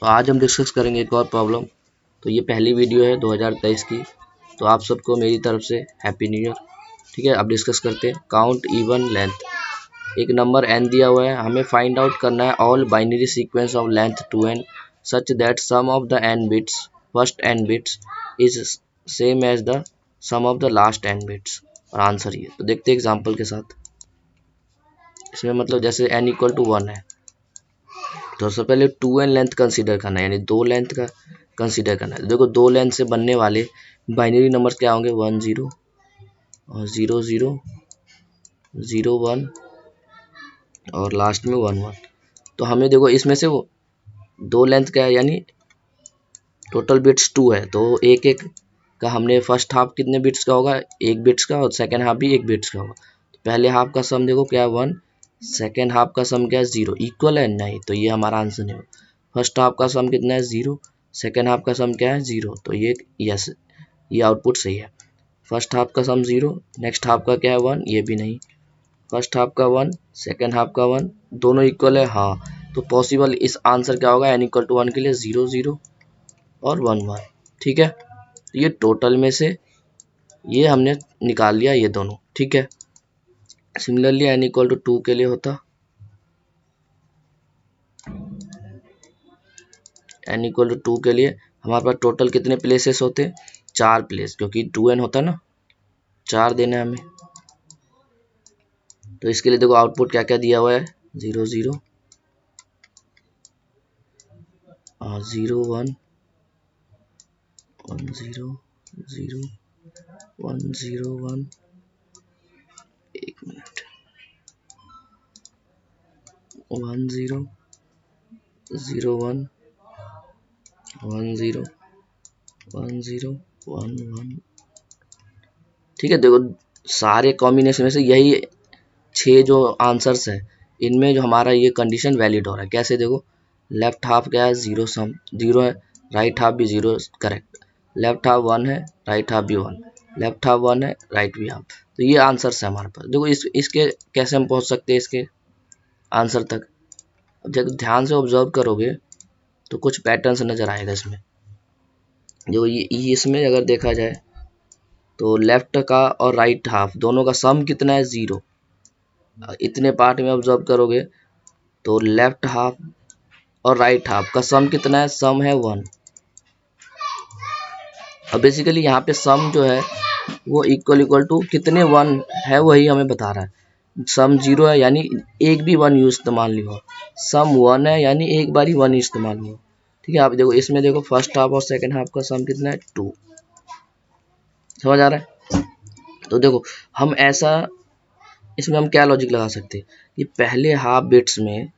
तो आज हम डिस्कस करेंगे एक और प्रॉब्लम। तो ये पहली वीडियो है 2023 की। तो आप सबको मेरी तरफ से हैप्पी न्यू ईयर। ठीक है, अब डिस्कस करते हैं। Count even length. एक नंबर n दिया हुआ है, हमें फाइंड आउट करना है all binary sequence of length 2n such that sum of the n bits first n bits is same as the sum of the last n bits. और answer ये। तो देखते हैं एग्जांपल के साथ। इसमें मतलब जैसे n इक्वल टू 1 है तो सबसे पहले 2n लेंथ कंसीडर करना है, यानी दो लेंथ का कंसीडर करना है। देखो दो लेंथ से बनने वाले बाइनरी नंबर्स क्या होंगे, 1 0 और 0 0 0 1 और लास्ट में 1 1। तो हमें देखो इसमें से वो दो लेंथ क्या है, यानी टोटल बिट्स 2 है। तो एक एक का हमने फर्स्ट हाफ कितने बिट्स का होगा, एक बिट्स का, और सेकेंड हाफ भी एक बिट्स का होगा। तो पहले हाफ का सम देखो क्या है 1, सेकेंड हाफ का सम क्या है 0। इक्वल है नहीं, तो ये हमारा आंसर नहीं होगा। फर्स्ट हाफ का सम कितना है 0, सेकेंड हाफ का सम क्या है 0, तो ये यस, ये आउटपुट सही है। फर्स्ट हाफ का सम 0, नेक्स्ट हाफ का क्या है 1, ये भी नहीं। फर्स्ट हाफ का 1, सेकेंड हाफ का 1, दोनों इक्वल है हाँ। तो पॉसिबल इस आंसर क्या होगा, n इक्वल टू 1 के लिए 0 0 और 1 1। ठीक है, तो ये टोटल में से ये हमने निकाल लिया ये दोनों। ठीक है, सिमिलरली n इक्वल टू 2 के लिए होता n इक्वल टू 2 के लिए हमारे पास टोटल कितने प्लेसेस होते, 4 प्लेस, क्योंकि 2n होता है ना, 4 देना है हमें। तो इसके लिए देखो आउटपुट क्या क्या दिया हुआ है, 0 0 और 0 1 1 0 0 1 0 1। एक मिनट, 1 0 0 1 1 0 1 0 1 1। ठीक है, देखो सारे कॉम्बिनेशन में से यही 6 जो आंसर्स है, इनमें जो हमारा ये कंडीशन वैलिड हो रहा है। कैसे देखो, लेफ्ट हाफ क्या है 0 सम 0 है, राइट हाफ भी 0 करेक्ट, लेफ्ट हाफ 1 है, राइट हाफ भी 1, लेफ्ट हाफ 1 है, राइट भी हाफ। तो ये आंसर्स है हमारे पास। देखो इसके कैसे हम पहुंच सकते हैं इसके आंसर तक। अब जब ध्यान से ऑब्जर्व करोगे तो कुछ पैटर्न्स नजर आएगा इसमें। जो ये इसमें अगर देखा जाए तो लेफ्ट का और राइट हाफ दोनों का सम कितना है 0। इतने पार्ट में ऑब्जर्व करोगे तो लेफ्ट हाफ और राइट हाफ का सम कितना है, सम है 1। और बेसिकली यहाँ पे सम जो है वो इक्वल टू कितने 1 है वही हमें बता रहा है। सम 0 है यानी एक भी 1 यूज इस्तेमाल नहीं हुआ, सम 1 है यानी एक बार ही 1 इस्तेमाल हुआ। ठीक है, आप देखो इसमें देखो फर्स्ट हाफ और सेकंड हाफ का सम कितना है 2। समझ आ रहा है। तो देखो हम ऐसा, इसमें हम क्या लॉजिक लगा सकते हैं कि पहले हाफ बिट्स में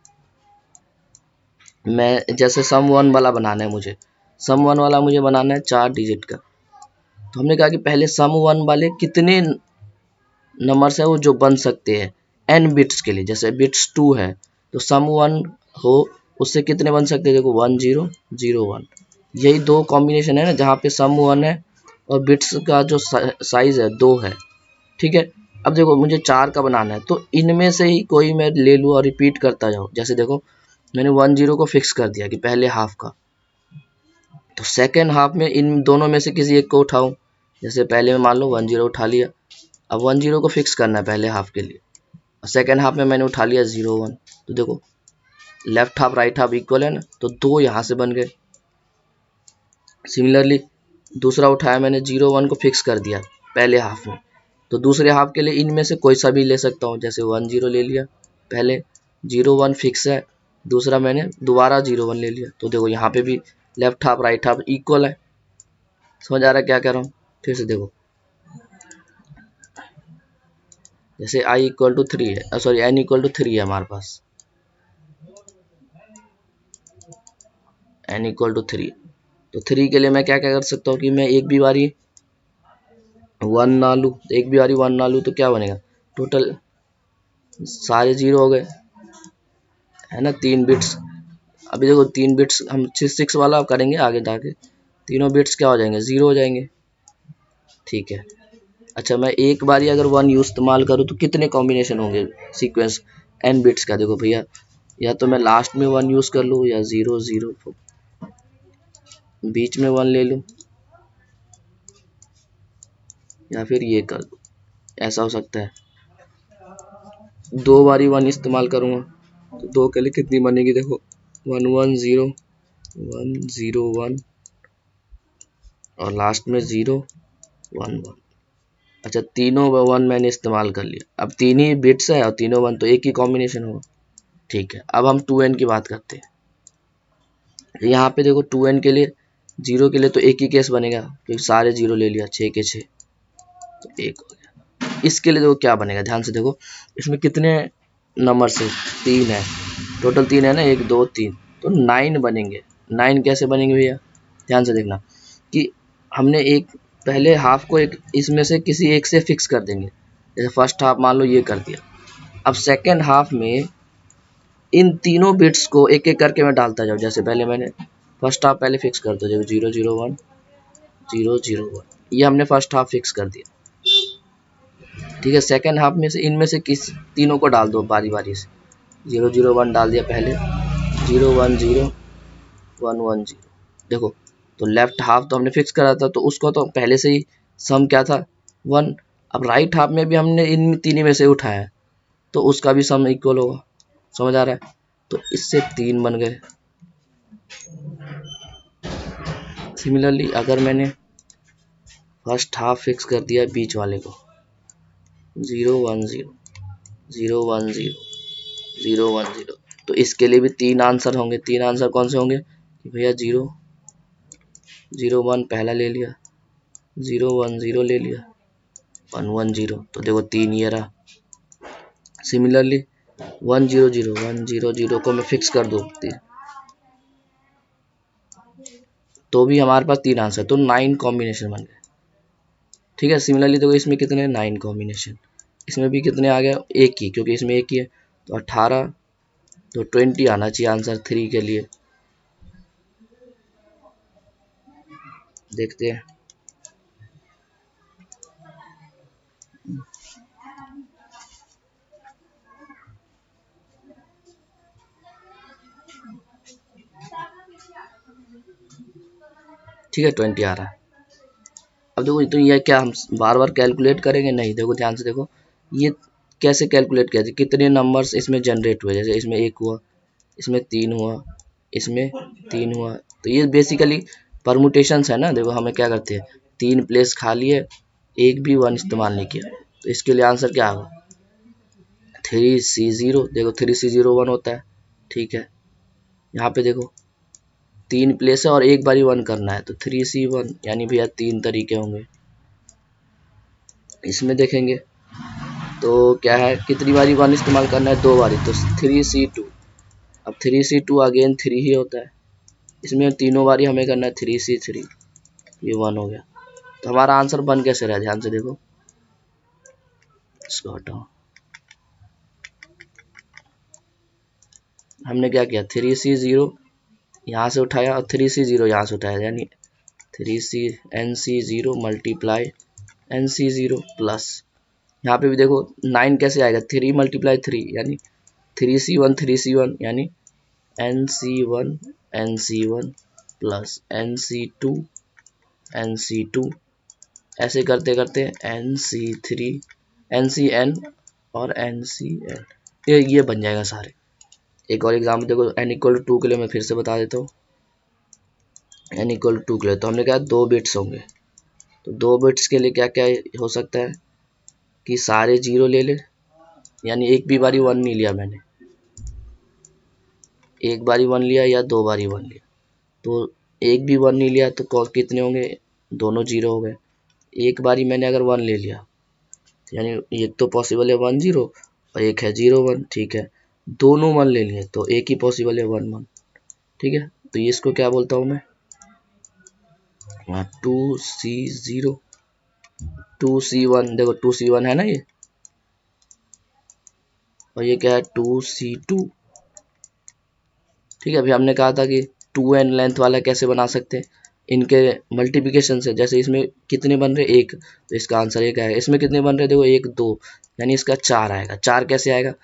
मैं जैसे सम 1 वाला बनाना है, मुझे सम 1 वाला मुझे बनाना है 4 डिजिट का। तो हमने कहा कि पहले सम 1 वाले कितने नंबर्स है वो जो बन सकते हैं n बिट्स के लिए। जैसे बिट्स 2 है तो सम 1 हो उससे कितने बन सकते हैं, देखो 1 0 0 1। यही दो कॉम्बिनेशन है ना जहाँ पे सम 1 है और बिट्स का जो साइज है 2 है। ठीक है, अब देखो मुझे 4 का बनाना है, तो इनमें से ही कोई मैं ले लूँ और रिपीट करता जाऊँ। जैसे देखो मैंने 1 0 को फिक्स कर दिया कि पहले हाफ का, तो सेकेंड हाफ में इन दोनों में से किसी एक को उठाऊं। जैसे पहले में मान लो 1 0 उठा लिया, अब 1 0 को फिक्स करना है पहले हाफ के लिए, और सेकेंड हाफ में मैंने उठा लिया 0 1। तो देखो left half right half equal है ना, तो 2 यहाँ से बन गए। सिमिलरली दूसरा उठाया मैंने 0 1 को फिक्स कर दिया पहले हाफ में, तो दूसरे हाफ के लिए इनमें से कोई सा भी ले सकता हूँ। जैसे 1 0 ले लिया पहले, 0 1 फिक्स है, दूसरा मैंने दोबारा 0 1 ले लिया। तो देखो यहाँ पे भी left half right half equal है। समझ आ रहा है क्या कह रहा हूँ, फिर से देखो जैसे i इक्वल टू 3 है, सॉरी n इक्वल टू 3 है हमारे पास, n इक्वल टू 3। तो 3 के लिए मैं क्या क्या कर सकता हूँ कि मैं एक भी बारी 1 ना लूँ, एक भी बारी 1 ना लूँ तो क्या बनेगा, टोटल सारे 0 हो गए है ना, 3 बिट्स। अभी देखो 3 बिट्स हम 6 वाला करेंगे आगे जाके, तीनों बिट्स क्या हो जाएंगे 0 हो जाएंगे। ठीक है, अच्छा मैं एक बारी अगर 1 यूज इस्तेमाल करूँ तो कितने कॉम्बिनेशन होंगे सीक्वेंस n बिट्स का। देखो भैया या तो मैं लास्ट में 1 यूज कर लूँ या 0 0 बीच में 1 ले लूँ या फिर ये कर दूँ, ऐसा हो सकता है। 2 बारी 1 इस्तेमाल करूँगा तो 2 के लिए कितनी बनेगी, देखो 1 1 0 1 0 1 और लास्ट में 0 1 1। अच्छा, तीनों 1 मैंने इस्तेमाल कर लिया। अब 3 ही बिट्स है और तीनों 1, तो एक ही कॉम्बिनेशन होगा। ठीक है, अब हम 2n की बात करते हैं। यहाँ पे देखो 2n के लिए 0 के लिए तो एक ही केस बनेगा क्योंकि सारे 0 ले लिया, 6 के 6 तो 1 हो गया। इसके लिए देखो क्या बनेगा, ध्यान से देखो इसमें कितने नंबर से 3 है, टोटल 3 है ना, 1 2 3, तो 9 बनेंगे। 9 कैसे बनेंगे भैया, ध्यान से देखना कि हमने एक पहले हाफ को एक इसमें से किसी एक से फिक्स कर देंगे। जैसे फर्स्ट हाफ मान लो ये कर दिया, अब सेकेंड हाफ में इन तीनों बिट्स को एक एक करके मैं डालता जाऊँ। जैसे पहले मैंने फर्स्ट हाफ पहले फिक्स कर दो, जब 0 0 1 0 0 1, ये हमने फर्स्ट हाफ फिक्स कर दिया। ठीक है, सेकेंड हाफ में से इनमें से किस तीनों को डाल दो बारी बारी से। 0 0 1 डाल दिया पहले, 0 1 0 1 1 0। देखो तो लेफ्ट हाफ तो हमने फिक्स करा था तो उसको तो पहले से ही सम क्या था 1। अब राइट हाफ में भी हमने इन तीन में से उठाया है तो उसका भी सम इक्वल होगा, समझ आ रहा है। तो इससे 3 बन गए। सिमिलरली अगर मैंने फर्स्ट हाफ फिक्स कर दिया बीच वाले को 0 1 0 0 1 0 0 1 0, तो इसके लिए भी 3 आंसर होंगे। 3 आंसर कौन से होंगे कि भैया 0 0 1 पहला ले लिया, 0 1 0 ले लिया, 1 1 0, तो देखो 3 ये रहा। सिमिलरली 1 0 0 1 0 0 को मैं फिक्स कर दूँ तो भी हमारे पास 3 आंसर, तो 9 कॉम्बिनेशन बन गए। ठीक है, सिमिलरली देखो इसमें कितने 9 कॉम्बिनेशन, इसमें भी कितने आ गए, एक ही, क्योंकि इसमें एक ही है तो 18, तो 20 आना चाहिए आंसर 3 के लिए। देखते हैं। ठीक है, 20 आ रहा है। अब देखो तो ये क्या हम बार बार कैलकुलेट करेंगे, नहीं। देखो ध्यान से देखो ये कैसे कैलकुलेट किया, कितने नंबर्स इसमें जनरेट हुए। जैसे इसमें 1 हुआ, इसमें 3 हुआ, इसमें 3 हुआ, तो ये बेसिकली परमुटेशंस है ना। देखो हमें क्या करते हैं, 3 प्लेस खाली है, एक भी 1 इस्तेमाल नहीं किया, तो इसके लिए आंसर क्या होगा 3C0। देखो 3C0 1 होता है। ठीक है, यहाँ पे देखो 3 प्लेस है और एक बारी 1 करना है, तो 3C1, यानी भैया 3 तरीके होंगे। इसमें देखेंगे तो क्या है, कितनी बारी 1 इस्तेमाल करना है, 2 बारी, तो 3C2। अब 3C2 अगेन 3 ही होता है, इसमें तीनों बारी हमें करना है 3C3, ये 1 हो गया। तो हमारा आंसर बन कैसे रहा है, ध्यान से देखो, इसको हटाओ। हमने क्या किया, 3C0 यहाँ से उठाया और 3C0 यहाँ से उठाया, यानी 3NC0 मल्टीप्लाई NC0 प्लस, यहाँ पे भी देखो 9 कैसे आएगा, 3 मल्टीप्लाई 3 यानी 3C1 यानी NC1 NC1 प्लस NC2 ऐसे करते करते NC3 NCN और NCN, ये बन जाएगा सारे। एक और एग्जाम्पल देखो, n=2 के लिए मैं फिर से बता देता हूँ। n=2 के लिए तो हमने कहा 2 बिट्स होंगे, तो 2 बिट्स के लिए क्या क्या हो सकता है कि सारे 0 ले ले, यानी एक भी बारी 1 नहीं लिया मैंने, एक बारी 1 लिया या 2 बारी 1 लिया, तो एक भी 1 नहीं लिया तो कितने होंगे, दोनों 0 हो गए। एक बारी मैंने अगर 1 ले लिया, यानी ये तो पॉसिबल है 1 0 और एक है 0 1, ठीक है, दोनों 1 ले लिए तो एक ही पॉसिबल है 1 1। ठीक है, तो ये इसको क्या बोलता हूँ मैं, 2C0 2C1, देखो 2C1 है ना ये, और ये क्या है 2C2। ठीक है, अभी हमने कहा था कि 2n लेंथ वाला कैसे बना सकते हैं, इनके मल्टीप्लिकेशन से। जैसे इसमें कितने बन रहे, 1, तो इसका आंसर 1 आएगा। इसमें कितने बन रहे, देखो 1 2, यानी इसका 4 आएगा। 4 कैसे आएगा,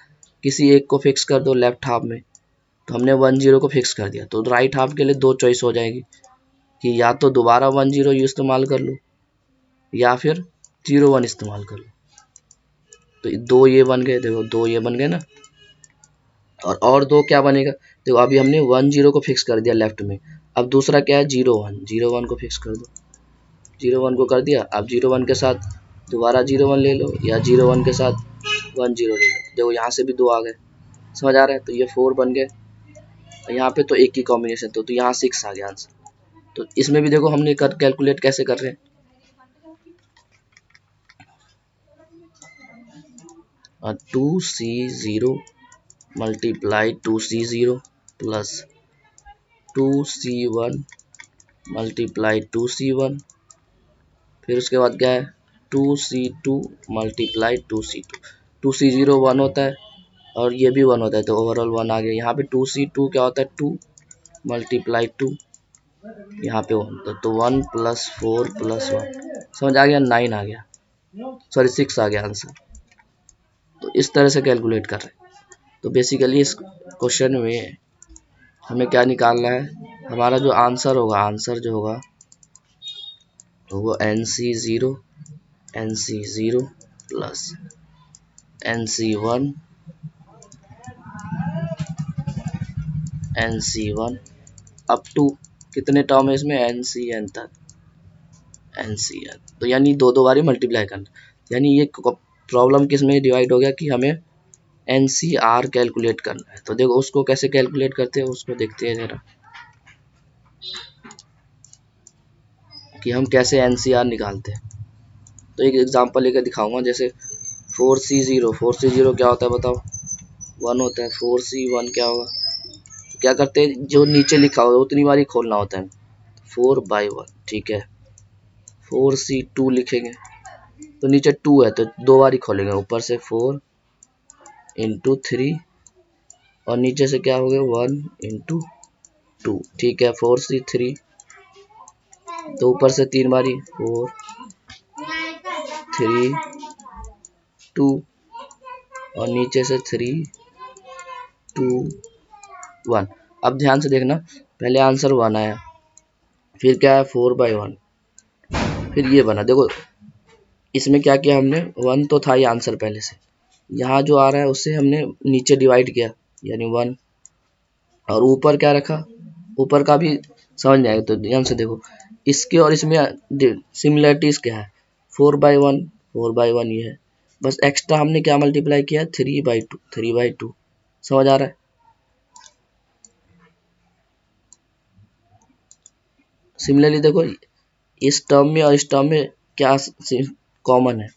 किसी एक को फिक्स कर दो लेफ्ट हाफ में, तो हमने 1 0 को फिक्स कर दिया, तो राइट हाफ के लिए 2 चॉइस हो जाएगी, कि या तो दोबारा 1 0 यू इस्तेमाल कर लो या फिर 0 1 इस्तेमाल कर लो। तो दो ये बन गए, देखो दो ये बन गए ना, और दो क्या बनेगा, देखो अभी हमने 1 0 को फिक्स कर दिया लेफ्ट में, अब दूसरा क्या है 0 1, 0 1 को फिक्स कर दो, 0 1 को कर दिया, अब 0 1 के साथ दोबारा 0 1 ले लो या 0 1 के साथ 1 0 ले लो। देखो यहाँ से भी दो आ गए, समझ आ रहा है, तो ये 4 बन गए, यहाँ पे तो एक ही कॉम्बिनेशन, तो यहाँ 6 आ गया आंसर। तो इसमें भी देखो हमने कैलकुलेट कैसे कर रहे हैं, 2C0 multiply 2C0 plus 2C1 multiply 2C1, फिर उसके बाद क्या है 2C2 मल्टीप्लाई 2C2, 2C0 1 होता है और ये भी 1 होता है, तो ओवरऑल 1 आ गया। यहाँ पे 2C2 क्या होता है 2 मल्टीप्लाई 2, यहाँ पे 1, तो 1 प्लस 4 प्लस 1, समझ आ गया, 9 आ गया, सॉरी 6 आ गया आंसर। तो इस तरह से कैलकुलेट कर रहे हैं। तो बेसिकली इस क्वेश्चन में हमें क्या निकालना है, हमारा जो आंसर होगा, आंसर जो होगा वो NC0 plus NC1 up to कितने टर्म है इसमें NCN तक, NCN, तो यानी दो दो बारी मल्टीप्लाई करना, यानी ये प्रॉब्लम किस में डिवाइड हो गया कि हमें NCR कैलकुलेट करना है। तो देखो उसको कैसे कैलकुलेट करते हैं उसको देखते हैं जरा, कि हम कैसे NCR निकालते हैं। तो एक एग्जांपल लेकर दिखाऊंगा, जैसे 4C0 क्या होता है बताओ, 1 होता है, 4C1 क्या होगा, तो क्या करते हैं जो नीचे लिखा होगा उतनी बारी खोलना होता है, 4/1, ठीक है। 4C2 लिखेंगे तो नीचे 2 है तो दो बारी खोलेंगे, ऊपर से 4 इंटू 3 और नीचे से क्या हो गया 1 इंटू 2, ठीक है। 4C3 तो ऊपर से 3 बारी 4 3 2 और नीचे से 3 2 1। अब ध्यान से देखना, पहले आंसर 1 आया, फिर क्या है 4/1, फिर ये बना, देखो इसमें क्या किया हमने, 1 तो था ही आंसर पहले से, यहाँ जो आ रहा है उससे हमने नीचे डिवाइड किया यानी 1, और ऊपर क्या रखा, ऊपर का भी समझ में आएगा। तो ध्यान से देखो इसके और इसमें सिमिलरिटीज क्या है, 4/1 ये है, बस एक्स्ट्रा हमने क्या मल्टीप्लाई किया 3/2, समझ आ रहा है। सिमिलरली देखो इस टर्म में और इस टर्म में क्या कॉमन है,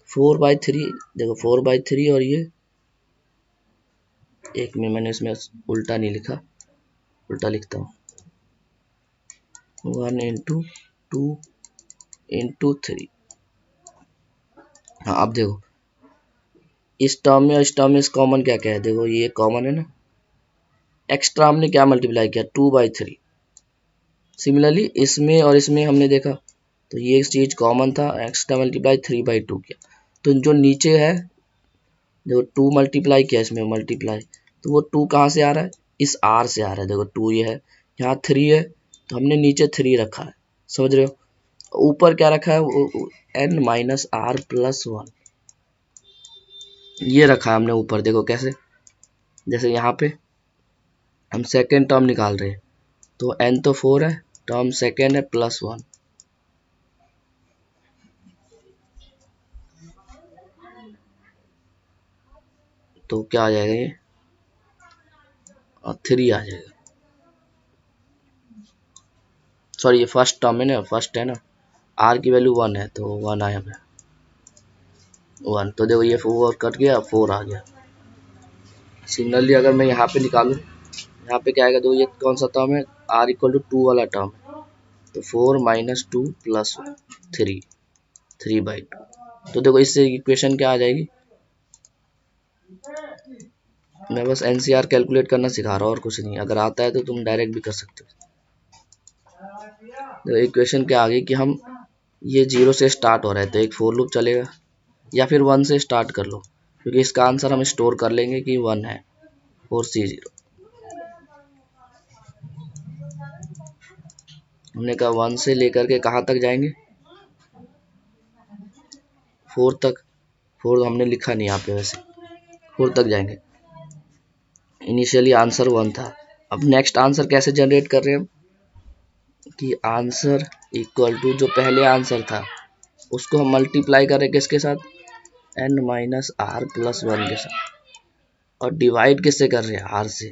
4/3, देखो 4/3 और ये एक में मैंने इसमें उल्टा नहीं लिखा, उल्टा लिखता हूँ, 1 इंटू 2 इंटू 3। हाँ अब देखो इस टर्म में और इस टर्म में कॉमन क्या क्या है, देखो ये कॉमन है ना, एक्स्ट्रा हमने क्या मल्टीप्लाई किया 2/3। सिमिलरली इसमें और इसमें हमने देखा तो ये चीज कॉमन था, एक्स्ट्रा मल्टीप्लाई 3/2 किया, तो जो नीचे है देखो 2 मल्टीप्लाई किया, इसमें मल्टीप्लाई, तो वो 2 कहाँ से आ रहा है, इस R से आ रहा है, देखो 2 ये है, यहाँ 3 है तो हमने नीचे 3 रखा है, समझ रहे हो। ऊपर क्या रखा है N-R+1, ये रखा है हमने ऊपर, देखो कैसे, जैसे यहाँ पे हम सेकेंड टर्म निकाल रहे हैं तो n तो 4 है, टर्म सेकेंड है +1, तो क्या आ जाएगा ये, और 3 आ जाएगा, सॉरी ये फर्स्ट टर्म है ना, फर्स्ट है ना, R की वैल्यू 1 है तो 1 आया है 1, तो देखो ये 4 कट गया 4 आ गया। सिमिलरली अगर मैं यहाँ पे निकालूँ, यहाँ पे क्या आएगा, देखो ये कौन सा टर्म है, R=2 वाला टर्म है, तो 4 - 2 + 3, 3/2, तो देखो इससे इक्वेशन क्या आ जाएगी, मैं बस NCR कैलकुलेट करना सिखा रहा हूँ और कुछ नहीं, अगर आता है तो तुम डायरेक्ट भी कर सकते हो। देखो इक्वेशन क्या आ गई कि हम ये 0 से स्टार्ट हो रहा है तो एक फोर लूप चलेगा, या फिर 1 से स्टार्ट कर लो, क्योंकि इसका आंसर हम स्टोर कर लेंगे कि 1 है, 4C0। हमने कहा 1 से लेकर के कहाँ तक जाएंगे, 4 तक। 4 हमने लिखा नहीं यहाँ पे, वैसे 4 तक जाएंगे। इनिशियली आंसर 1 था। अब नेक्स्ट आंसर कैसे जनरेट कर रहे हैं हम, कि आंसर इक्वल टू जो पहले आंसर था उसको हम मल्टीप्लाई कर रहे हैं किसके साथ, n माइनस आर प्लस 1 के साथ, और डिवाइड किससे कर रहे हैं, r से।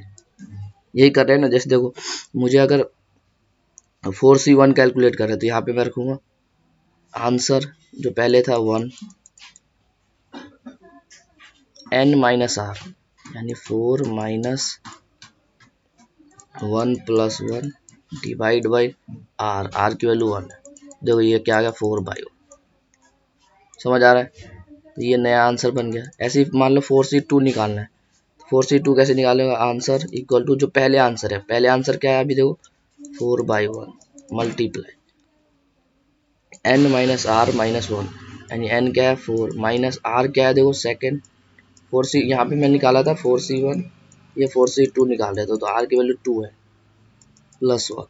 यही कर रहे हैं ना। जैसे देखो, मुझे अगर 4c1 कैलकुलेट कर रहे हैं तो यहाँ पे मैं रखूंगा आंसर जो पहले था 1 n माइनस आर, यानी 4 minus 1 plus 1 divide by R, R की वैल्यू 1 है। देखो ये क्या आ गया, 4/1। समझ आ रहा है, तो ये नया आंसर बन गया। ऐसे ही मान लो 4c2 निकालना है, 4c2 कैसे निकालेगा, आंसर इक्वल टू जो पहले आंसर है, पहले आंसर क्या है अभी देखो, 4/1 multiply n minus R minus 1, यानी n क्या है 4 माइनस r क्या है देखो सेकेंड, 4c यहाँ पे मैं निकाला था 4c1, ये 4c2 निकाल रहे थे, तो r की वैल्यू 2 है प्लस 1,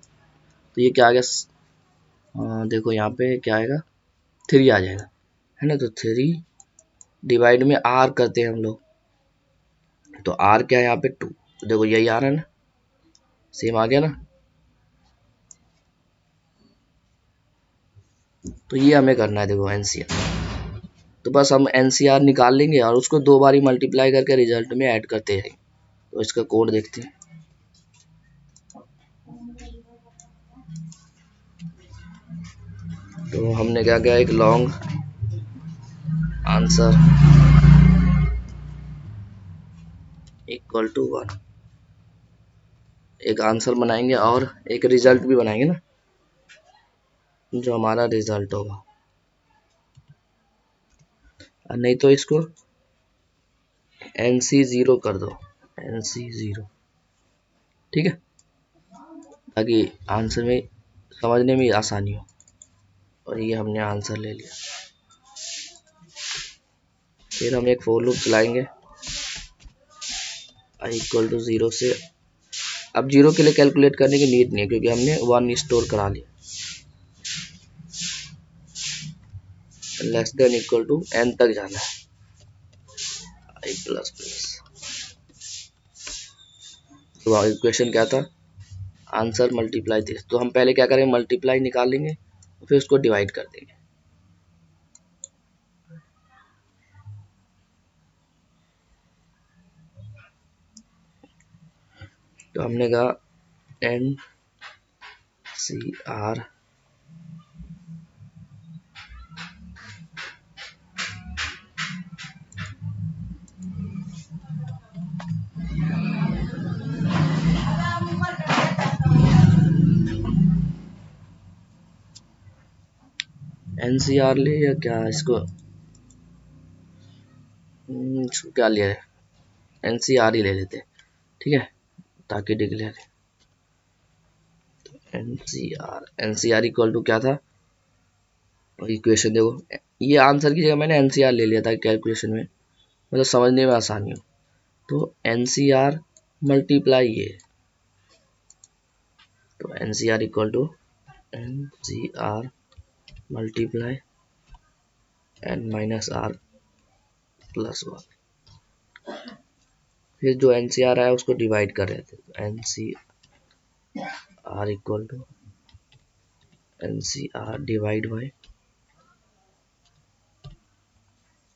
तो ये क्या आ गया, देखो यहाँ पे क्या आएगा 3 आ जाएगा, है ना। तो 3 डिवाइड में r करते हैं हम लोग, तो r क्या है यहाँ पे 2, तो देखो यही आ रहा है ना, सेम आ गया ना। तो ये हमें करना है देखो एनसीआर, तो बस हम एनसीआर निकाल लेंगे और उसको 2 बारी मल्टीप्लाई करके रिजल्ट में ऐड करते हैं। तो इसका कोड देखते हैं। तो हमने क्या किया, एक लॉन्ग आंसर इक्वल टू 1, एक आंसर बनाएंगे और एक रिजल्ट भी बनाएंगे ना, जो हमारा रिजल्ट होगा। नहीं तो इसको NC0 कर दो, NC0, ठीक है, ताकि आंसर में समझने में आसानी हो। और ये हमने आंसर ले लिया। फिर हम एक फोर लूप चलाएंगे i इक्वल टू 0 से। अब 0 के लिए कैलकुलेट करने की नीड नहीं है, क्योंकि हमने 1 स्टोर करा लिया। Less than equal to n तक जाना है, i प्लस प्लस। तो इक्वेशन क्या था, आंसर मल्टीप्लाई दिस। तो हम पहले क्या करेंगे, मल्टीप्लाई निकाल लेंगे, फिर उसको डिवाइड कर देंगे। तो हमने कहा NCR ले या क्या, इसको क्या लिया है, NCR ही ले लेते, ठीक है, ताकि डिक्लेयर। NCR इक्वल टू क्या था, इक्वेशन देखो, ये आंसर की जगह मैंने NCR ले लिया था कैलकुलेशन में, मतलब समझने में आसानी हो। तो NCR मल्टीप्लाई ये, तो NCR equal to NCR multiply n minus R plus 1। फिर जो NCR आया उसको डिवाइड कर रहे थे, तो NCR equal to NCR divide by,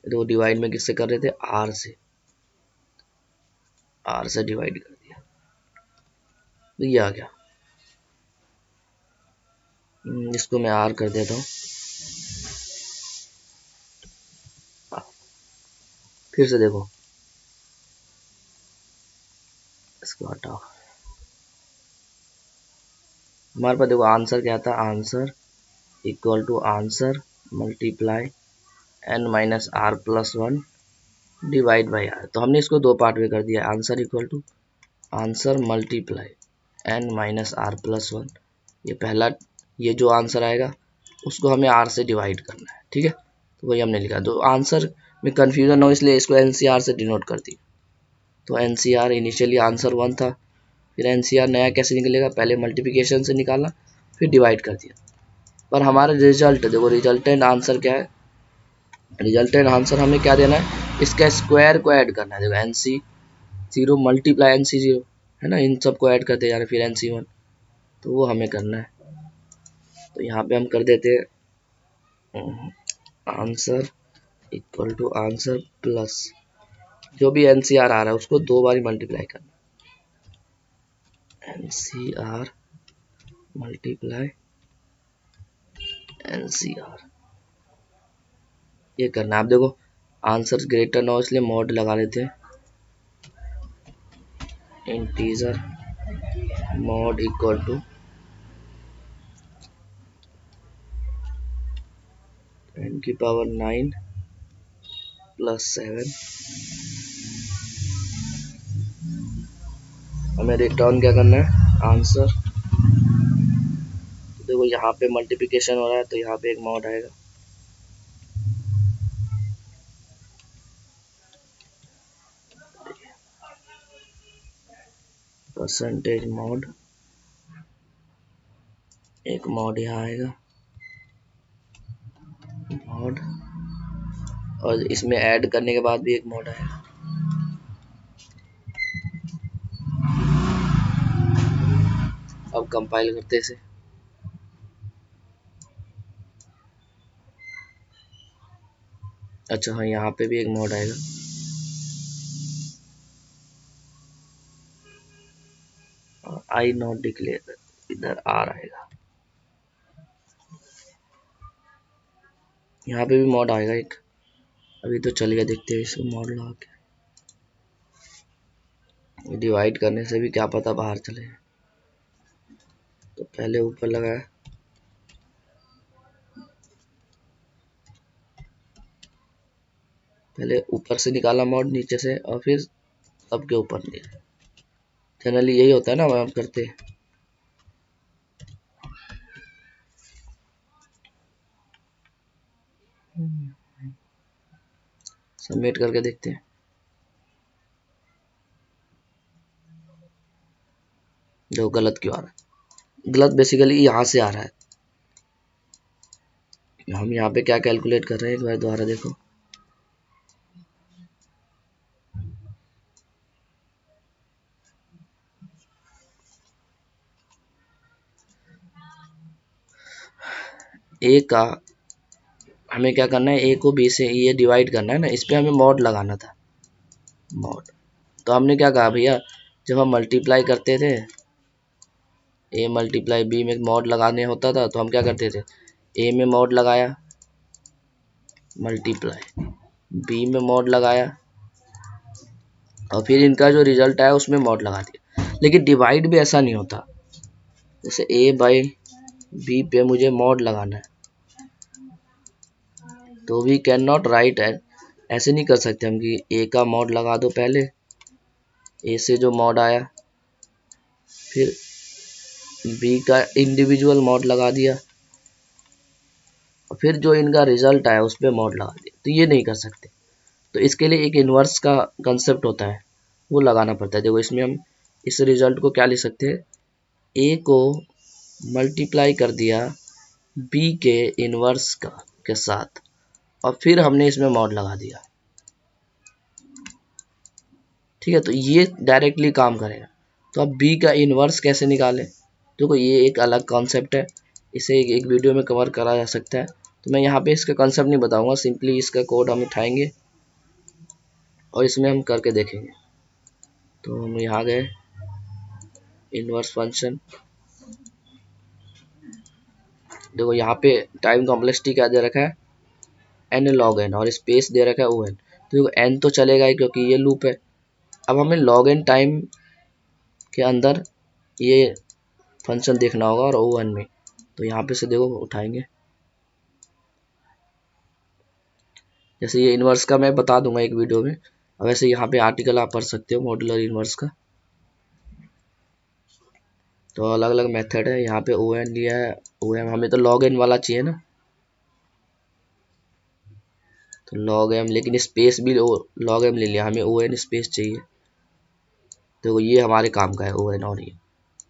तो डिवाइड में किससे कर रहे थे, R से, R से डिवाइड कर दिया, तो ये आ गया। इसको मैं R कर देता हूँ, फिर से देखो, इसको हटाओ। हमारे पास देखो आंसर क्या था, answer equal to answer multiply n minus R plus 1 divide by R. तो हमने इसको 2 पार्ट में कर दिया, answer equal to answer multiply n minus R plus 1, ये पहला, ये जो आंसर आएगा उसको हमें r से डिवाइड करना है, ठीक है। तो वही हमने लिखा, तो आंसर में कन्फ्यूजन हो इसलिए इसको NCR से डिनोट कर दी। तो NCR इनिशियली आंसर 1 था, फिर NCR नया कैसे निकलेगा, पहले मल्टीप्लिकेशन से निकाला, फिर डिवाइड कर दिया। पर हमारा रिजल्ट देखो, रिजल्टेंट आंसर क्या है, रिजल्टेंट आंसर हमें क्या देना है, इसका स्क्वायर को ऐड करना है। देखो NC 0 मल्टीप्लाई NC 0 है ना, इन सब को ऐड करते जा रहे फिर NC 1, तो वो हमें करना है। तो यहाँ पे हम कर देते हैं answer equal to answer plus जो भी NCR आ रहा है उसको 2 बार मल्टीप्लाई करना, NCR मल्टीप्लाई NCR, ये करना है। आप देखो आंसर ग्रेटर ना हो इसलिए मॉड लगा लेते हैं, integer mod equal to 10⁻9 plus 7। हमें रिटर्न क्या करना है, आंसर। तो देखो यहाँ पे मल्टीप्लिकेशन हो रहा है तो यहाँ पे एक मॉड आएगा, परसेंटेज मॉड, एक मॉड यहाँ आएगा मॉड, और इसमें ऐड करने के बाद भी एक मॉड आएगा। अब कंपाइल करते इसे, अच्छा हाँ यहाँ पे भी एक मॉड आएगा, आई नॉट डिक्लेयर, इधर आर आएगा, यहाँ पे भी मॉड आएगा एक। अभी तो चल गया, देखते हैं इसको मॉड लगा के, डिवाइड करने से भी क्या पता बाहर चले। तो पहले ऊपर लगाया, पहले ऊपर से निकाला मॉड नीचे से और फिर सबके ऊपर लिया। जनरली यही होता है ना हम करते हैं। सबमिट करके देखते हैं, जो गलत क्यों आ रहा है, गलत बेसिकली यहाँ से आ रहा है। हम यहाँ पे क्या कैलकुलेट कर रहे हैं एक बार दोबारा देखो, ए का हमें क्या करना है, ए को बी से ये डिवाइड करना है ना, इस पे हमें मॉड लगाना था, मॉड। तो हमने क्या कहा भैया, जब हम मल्टीप्लाई करते थे ए मल्टीप्लाई बी में मॉड लगाने होता था तो हम क्या करते थे, ए में मॉड लगाया मल्टीप्लाई, बी में मॉड लगाया और फिर इनका जो रिजल्ट आया उसमें मॉड लगा दिया। लेकिन डिवाइड भी ऐसा नहीं होता, जैसे ए बाई बी पे मुझे मॉड लगाना है तो वी कैन नॉट राइट, ऐसे नहीं कर सकते हम कि ए का मॉड लगा दो पहले, ए से जो मॉड आया फिर बी का इंडिविजुअल मॉड लगा दिया और फिर जो इनका रिजल्ट आया उस पर मॉड लगा दिया, तो ये नहीं कर सकते। तो इसके लिए एक इन्वर्स का कंसेप्ट होता है, वो लगाना पड़ता है। देखो इसमें हम इस रिजल्ट को क्या लिख सकते हैं, ए को मल्टीप्लाई कर दिया बी के इन्वर्स का के साथ और फिर हमने इसमें मॉड लगा दिया, ठीक है। तो ये डायरेक्टली काम करेगा। तो अब बी का इन्वर्स कैसे निकालें, देखो ये एक अलग कॉन्सेप्ट है, इसे एक वीडियो में कवर करा जा सकता है। तो मैं यहाँ पे इसका कॉन्सेप्ट नहीं बताऊंगा, सिंपली इसका कोड हम उठाएंगे और इसमें हम करके देखेंगे। तो हम यहाँ गए इन्वर्स फंक्शन, देखो यहाँ पे टाइम कॉम्प्लेक्सिटी क्या दे रखा है, एन लॉग एन, और स्पेस दे रखा है ओ एन। तो देखो एन तो चलेगा ही क्योंकि ये लूप है। अब हमें लॉग एन टाइम के अंदर ये फंक्शन देखना होगा और ओ एन में, तो यहाँ पे से देखो उठाएंगे, जैसे ये इन्वर्स का मैं बता दूंगा एक वीडियो में। अब वैसे यहाँ पे आर्टिकल आप पढ़ सकते हो मॉड्यूलर इन्वर्स का, तो अलग अलग मेथड है। यहाँ पे ओ एन लिया है, ओ एम हमें तो लॉग एन वाला चाहिए ना, तो लॉग एम, लेकिन स्पेस भी लॉग एम ले लिया, हमें ओ एन स्पेस चाहिए। तो ये हमारे काम का है ओ एन, और ये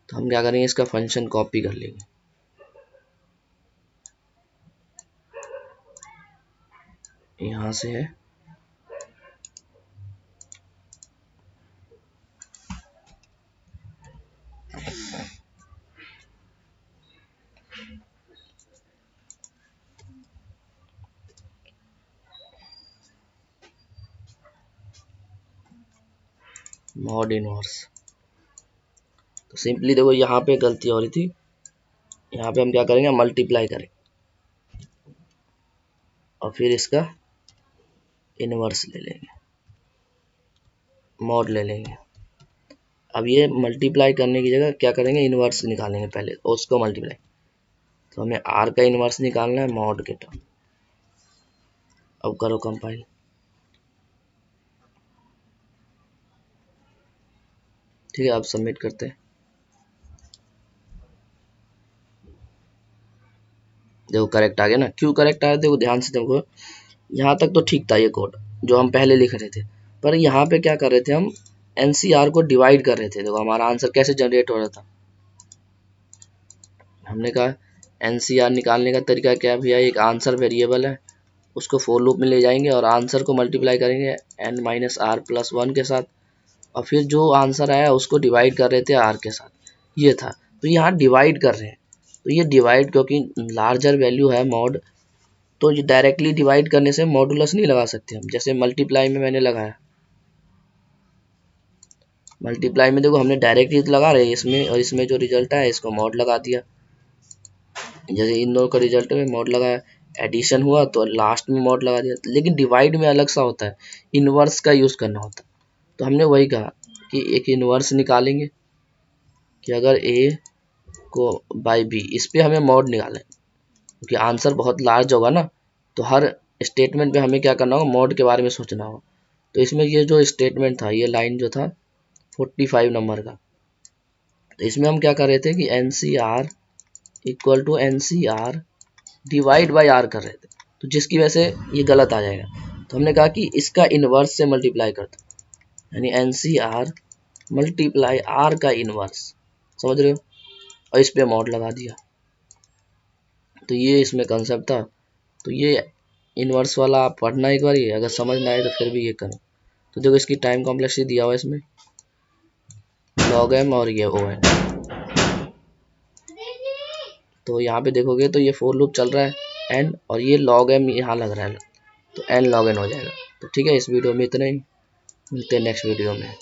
तो हम क्या करेंगे, इसका फंक्शन कॉपी कर लेंगे, यहाँ से है, मॉड इनवर्स। तो सिंपली देखो यहाँ पे गलती हो रही थी, यहाँ पे हम क्या करेंगे, मल्टीप्लाई करेंगे और फिर इसका इनवर्स ले लेंगे, मॉड ले लेंगे। अब ये मल्टीप्लाई करने की जगह क्या करेंगे, इनवर्स निकालेंगे पहले और उसको मल्टीप्लाई। तो हमें आर का इनवर्स निकालना है मॉड के टर्म। अब करो कंपाइल। ठीक है, अब सबमिट करते हैं। देखो करेक्ट आ गया ना। क्यों करेक्ट आया, देखो ध्यान से देखो, यहाँ तक तो ठीक था ये कोड जो हम पहले लिख रहे थे, पर यहाँ पे क्या कर रहे थे, हम एनसीआर को डिवाइड कर रहे थे। देखो हमारा आंसर कैसे जनरेट हो रहा था, हमने कहा एनसीआर निकालने का तरीका क्या है भैया, एक आंसर वेरिएबल है, उसको फोर लूप में ले जाएंगे और आंसर को मल्टीप्लाई करेंगे n माइनस आर प्लस 1 के साथ, और फिर जो आंसर आया उसको डिवाइड कर रहे थे आर के साथ, ये था। तो यहाँ डिवाइड कर रहे हैं, तो ये डिवाइड क्योंकि लार्जर वैल्यू है मॉड, तो ये डायरेक्टली डिवाइड करने से मॉडुलस नहीं लगा सकते हम, जैसे मल्टीप्लाई में मैंने लगाया। मल्टीप्लाई में देखो हमने डायरेक्ट ही लगा रहे हैं इसमें, और इसमें जो रिजल्ट है इसको मॉड लगा दिया। जैसे इन दोनों का रिजल्ट में मॉड लगाया, एडिशन हुआ तो लास्ट में मॉड लगा दिया। लेकिन डिवाइड में अलग सा होता है, इनवर्स का यूज करना होता है। तो हमने वही कहा कि एक इनवर्स निकालेंगे कि अगर ए को बाई बी, इस पे हमें मॉड निकालें क्योंकि आंसर बहुत लार्ज होगा ना, तो हर स्टेटमेंट पे हमें क्या करना होगा, मॉड के बारे में सोचना होगा। तो इसमें ये जो स्टेटमेंट था, ये लाइन जो था 45 नंबर का, तो इसमें हम क्या कर रहे थे कि N C R equal to N C R divide by R कर रहे थे, तो जिसकी वजह से ये गलत आ जाएगा। तो हमने कहा कि इसका इनवर्स से मल्टीप्लाई कर दो, यानी N C R multiply R का इनवर्स, समझ रहे हो, और इस पे मॉड लगा दिया। तो ये इसमें कंसेप्ट था। तो ये इनवर्स वाला आप पढ़ना एक बार, ये अगर समझ ना आए तो फिर भी ये करो। तो देखो इसकी टाइम कॉम्प्लेक्सिटी दिया हुआ है इसमें, log m और ये o n। तो यहाँ पे देखोगे तो ये फोर लूप चल रहा है n, और ये log m यहाँ लग रहा है, तो n log n हो जाएगा। तो ठीक है, इस वीडियो में इतना ही, मिलते हैं नेक्स्ट वीडियो में।